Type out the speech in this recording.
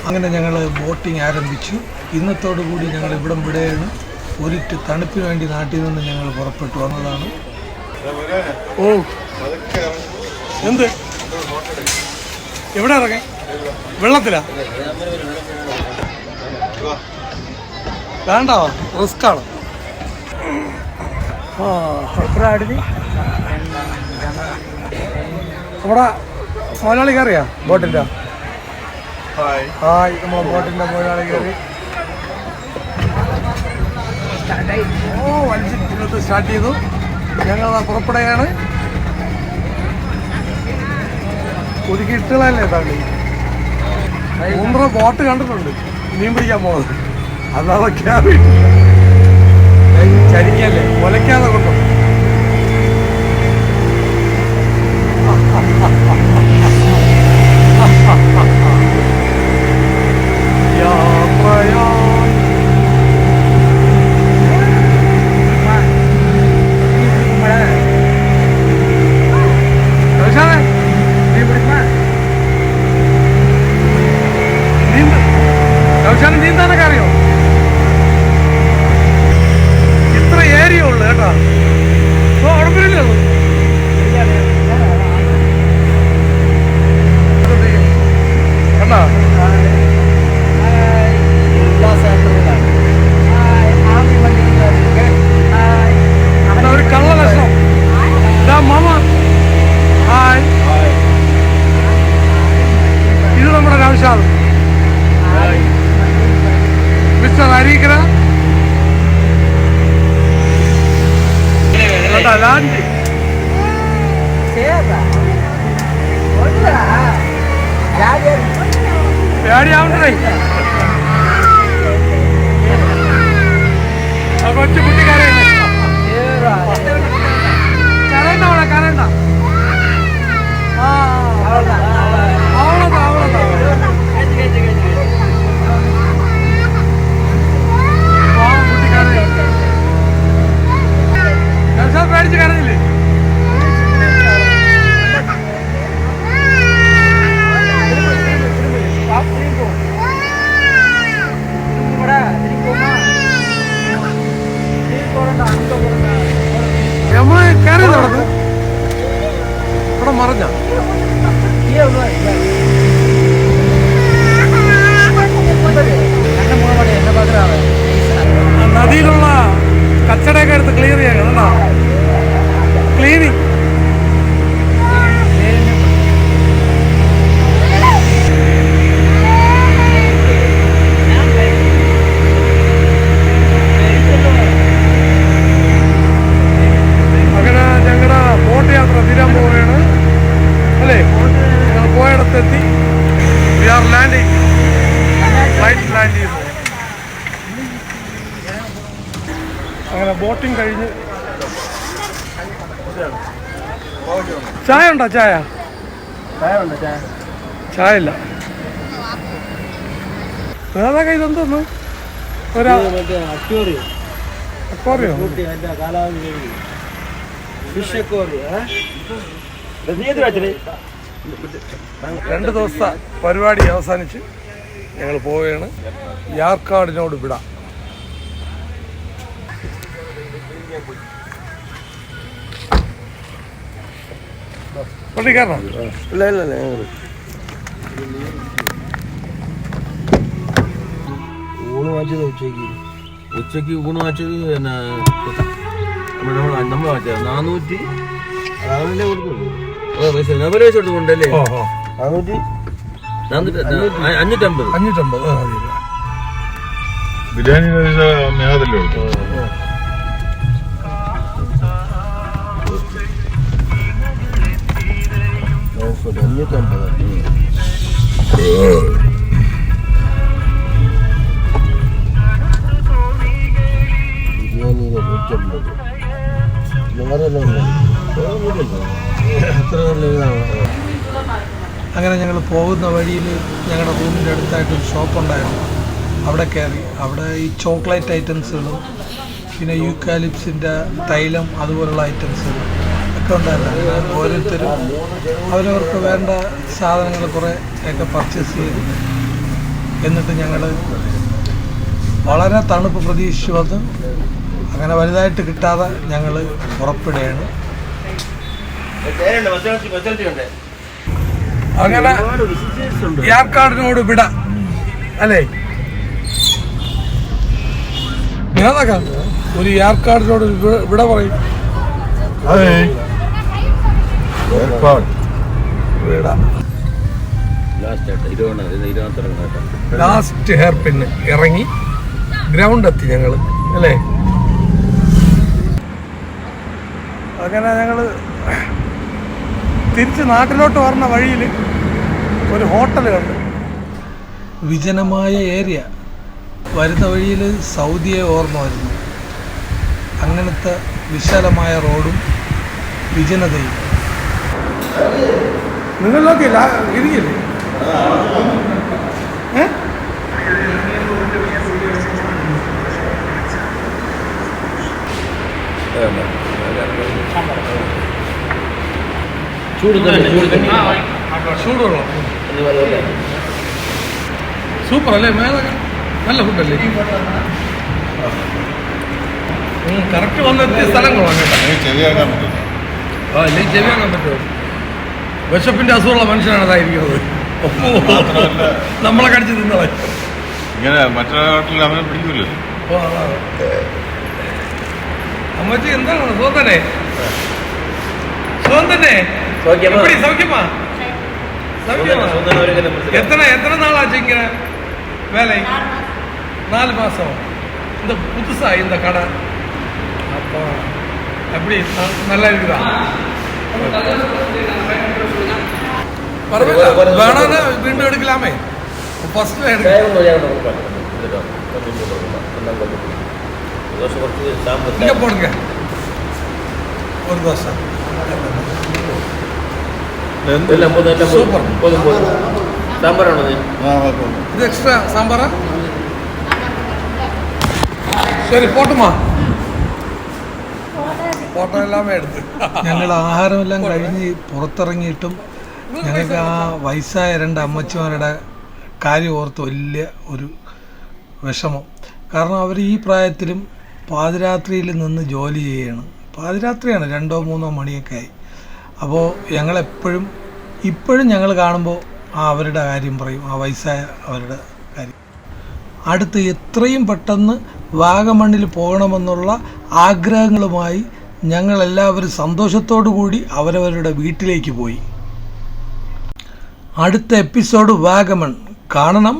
അങ്ങനെ ഞങ്ങൾ ബോട്ടിംഗ് ആരംഭിച്ചു. ഇന്നത്തോടു കൂടി ഞങ്ങൾ ഇവിടം വിടെയാണ്. ഒരിറ്റ് തണുപ്പിന് വേണ്ടി നാട്ടിൽ നിന്ന് ഞങ്ങൾ പുറപ്പെട്ടു വന്നതാണ്. ഓ എന്ത് എവിടെ ഇറങ്ങി? വെള്ളത്തിലാ? വേണ്ട, റിസ്ക്കാണ്. നമ്മുടെ മുതലാളി കയറിയാ ബോട്ടിൻ്റെ? ഹായ്, നമ്മൾ ബോട്ടിൻ്റെ മുതലാളി കയറി. വലിച്ചിട്ട് സ്റ്റാർട്ട് ചെയ്തു. ഞങ്ങൾ പുറപ്പെടുകയാണ്. ഒതുക്കിയിട്ടുകളല്ലേ തള്ളി. 3 ബോട്ട് കണ്ടിട്ടുണ്ട് മീൻ പിടിക്കാൻ പോകുന്നത്. അല്ലാതെ കയറി ചരിക്കല്ലേ, കൊലയ്ക്കാതെ കൊണ്ടു. നീന്താനൊക്കെ അറിയോ? ഇത്ര ഏരിയ ഉള്ളു കേട്ടോ. ഉടമ്പില്ലല്ലോ. കണ്ടോ ഒരു കള്ള ലക്ഷണം. Mama hi. ഇത് നമ്മുടെ നൗഷാദ്, മിസ്റ്റർ അരീക്കര. ലാൻഡ് പേടിയാവണ്ടേ? കൊച്ചു കുട്ടിക്കാരെ കരണ്ട, അവിടെ കരണ്ട. പേടിച്ച് കരഞ്ഞില്ലേ? നമ്മള് കയറി നടന്നു ഇവിടെ മറിഞ്ഞ നദിയിലുള്ള കച്ചടയൊക്കെ എടുത്ത് ക്ലിയർ ചെയ്യാൻ കേട്ടോ. ക്ലീനിങ് അങ്ങനെ ഞങ്ങളുടെ ബോട്ട് യാത്ര തീരാൻ പോവുകയാണ് അല്ലേ? ഞങ്ങൾ പോയിടത്തെത്തി. We are landing. Flight land ചെയ്തു. അങ്ങനെ ബോട്ടിങ് കഴിഞ്ഞ് ചായ ഉണ്ടോ? ചായ ചായ ഇല്ല. അതൊക്കെ ഇതെന്തോന്നു? അക്വേറിയോ? 2 ദിവസത്തെ പരിപാടി അവസാനിച്ച് ഞങ്ങൾ പോവുകയാണ്. യാർക്കാടിനോട് വിടാം. പള്ളിക്കാരനോ? ഇല്ല ഇല്ല ഇല്ല. ഊണ് വാങ്ങിച്ചത് ഉച്ചയ്ക്ക് ഊണ് വാങ്ങിച്ചത് പിന്നെ നമ്മൾ വാങ്ങിച്ചത് 400 രാവിലെ കൊടുക്കുള്ളൂ. പൈസ കൊടുക്കുന്നുണ്ടല്ലേ? 550 ബിരിയാണി മേഘത്തിലോ? അങ്ങനെ ഞങ്ങൾ പോകുന്ന വഴിയിൽ ഞങ്ങളുടെ റൂമിൻ്റെ അടുത്തായിട്ടൊരു ഷോപ്പുണ്ടായിരുന്നു. അവിടെ കയറി. അവിടെ ഈ ചോക്ലേറ്റ് ഐറ്റംസുകളും പിന്നെ യൂക്കാലിപ്സിൻ്റെ തൈലം അതുപോലുള്ള ഐറ്റംസുകൾ ഒക്കെ ഉണ്ടായിരുന്നു. ഓരോരുത്തരും അവരവർക്ക് വേണ്ട സാധനങ്ങൾ കുറേ ഒക്കെ പർച്ചേസ് ചെയ്ത് എന്നിട്ട് ഞങ്ങൾ വളരെ തണുപ്പ് പ്രതീക്ഷിച്ചു വന്ന് അങ്ങനെ വലുതായിട്ട് കിട്ടാതെ ഞങ്ങൾ പുറപ്പെടുകയാണ്. അങ്ങനെ യാർക്കാടിനോട് വിട അല്ലേ? ഒരു യാർക്കാടിനോട് വിട പറയും. ലാസ്റ്റ് ഹെയർ പിന്ന് ഇറങ്ങി ഗ്രൗണ്ട് എത്തി ഞങ്ങൾ അല്ലേ? അങ്ങനെ ഞങ്ങൾ തിരിച്ച് നാട്ടിലോട്ട് വരുന്ന വഴിയിൽ ഒരു ഹോട്ടൽ കണ്ടു. വിജനമായ ഏരിയ. വരുന്ന വഴിയിൽ സൗദിയെ ഓർമ്മ വരുന്നു. അങ്ങനത്തെ വിശാലമായ റോഡും വിജനതയും. നിങ്ങളിലൊക്കെ ഇരിക്കില്ലേ? ചൂടുവെള്ളം സൂപ്പർ അല്ലേ? മേലൊക്കെ നല്ല ഫുഡല്ലേ? കറക്റ്റ് വന്നെത്തിയ സ്ഥലങ്ങളാണ് കേട്ടോ. അല്ലെങ്കിൽ ചെവിയാക്കാൻ പറ്റുമോ? വിശപ്പിന്റെ അസുഖമുള്ള മനുഷ്യനാണ് അതായിരിക്കുന്നത്. നമ്മളെ കടിച്ച് തിന്നളെ ഇങ്ങനെ മറ്റൊരു അവനെ പിടിക്കൂല്ലോ. അമ്മച്ചി എന്താണ് സുഖം തന്നെ? സുഖം തന്നെ? സൗഖ്യമാ? എത്ര നാളാச்சு ഇങ്ങനെ வேலை? 4 மாசம். இந்த புதுசா இந்த கடை அப்போ எப்படி நல்லா இருக்குதா? பரவாயில்ல, வேணான்னு வீണ്ടും എടുക്കலாமே. ഫസ്റ്റ് ഇങ്ങനെ പോടുங்க ഒരു ദോശ. സൂപ്പർ. ഇത് എക്സ്ട്രാ സാമ്പാറാ? ശരി പോട്ടുമാ. ഫോട്ടോ എല്ലാമേ എടുത്ത് ഞങ്ങൾ ആഹാരമെല്ലാം കഴിഞ്ഞ് പുറത്തിറങ്ങിയിട്ടും ഞങ്ങൾക്ക് ആ വയസ്സായ 2 അമ്മച്ചിമാരുടെ കാര്യം ഓർത്ത് വലിയ ഒരു വിഷമം. കാരണം അവർ ഈ പ്രായത്തിലും പാതിരാത്രിയിൽ നിന്ന് ജോലി ചെയ്യുകയാണ്. പാതിരാത്രിയാണ്, 2-3 മണിയൊക്കെ ആയി. അപ്പോൾ ഞങ്ങളെപ്പോഴും ഇപ്പോഴും ഞങ്ങൾ കാണുമ്പോൾ അവരുടെ കാര്യം പറയും, ആ വയസ്സായ അവരുടെ കാര്യം. അടുത്ത് എത്രയും പെട്ടെന്ന് വാഗമണ്ണിൽ പോകണമെന്നുള്ള ആഗ്രഹങ്ങളുമായി ഞങ്ങളെല്ലാവരും സന്തോഷത്തോടു കൂടി അവരവരുടെ വീട്ടിലേക്ക് പോയി. അടുത്ത എപ്പിസോഡ് വാഗമൺ കാണണം.